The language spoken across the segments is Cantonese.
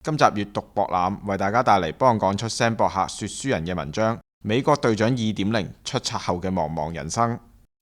今集閱讀博覽為大家帶嚟幫我講出聲博客說書人嘅文章《美國隊長2.0出冊後嘅茫茫人生》。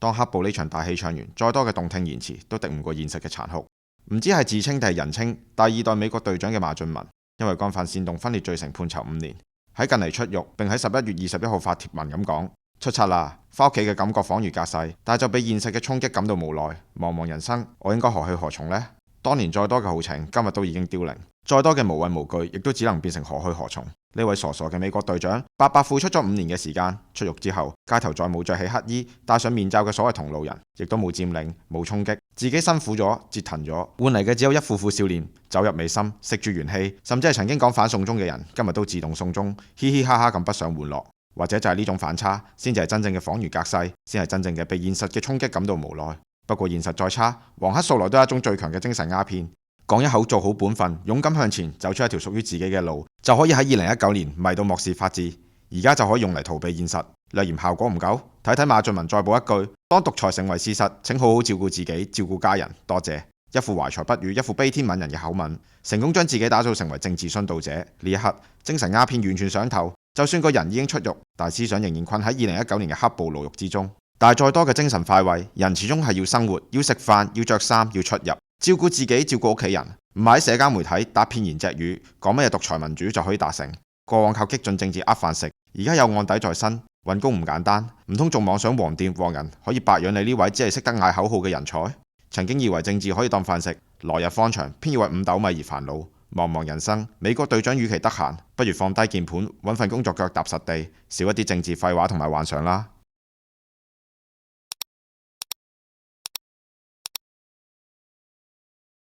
當黑暴呢場大戲唱完，再多嘅動聽言辭都敵唔過現實嘅殘酷。唔知係自稱定係人稱第二代美國隊長嘅馬俊文，因為干犯煽動分裂罪成判囚5年，喺近嚟出獄，並喺11月21號發帖文咁講：出冊啦，返屋企嘅感覺恍如隔世，但係就被現實嘅衝擊感到無奈。茫茫人生，我應該何去何從呢？當年再多嘅豪情，今日都已經凋零；再多嘅無畏無懼，亦都只能變成何去何從。呢位傻傻嘅美國隊長，白白付出咗5年嘅時間，出獄之後，街頭再冇着起乞衣、戴上面罩嘅所謂同路人，亦都冇佔領、冇衝擊，自己辛苦咗、折騰咗，換嚟嘅只有一副副笑臉，走入美心，食住元氣，甚至係曾經講反送中嘅人，今日都自動送中，嘻嘻哈哈咁不想玩樂。或者就係呢種反差，先至係真正嘅恍如隔世，先係真正嘅被現實嘅衝擊感到無奈。不過現實再差，黃黑素來都係一種最強嘅精神鴉片。講一口做好本分，勇敢向前，走出一條屬於自己嘅路，就可以喺2019年迷到漠視法治。而家就可以用嚟逃避現實。略嫌效果唔夠，睇睇馬俊文再補一句：當獨裁成為事實，請好好照顧自己，照顧家人。多謝。一副懷才不遇，一副悲天憫人嘅口吻，成功將自己打造成為政治殉道者。呢一刻，精神鴉片完全上頭。就算個人已經出獄，但思想仍然困喺2019年嘅黑暴牢獄之中。但係再多嘅精神快慰，人始終係要生活，要食飯，要着衫，要出入，照顧自己，照顧屋企人，唔係喺社交媒體打片言隻語，講乜嘢獨裁民主就可以達成。過往靠激進政治呃飯食，而家有案底在身，揾工唔簡單，唔通仲妄想黃店黃人可以白養你呢位只係識得嗌口號嘅人才？曾經以為政治可以當飯食，來日方長，偏要為5斗米而煩惱。茫茫人生，美國隊長與其得閒，不如放低鍵盤，揾份工作腳踏實地，少一啲政治廢話同埋幻想啦。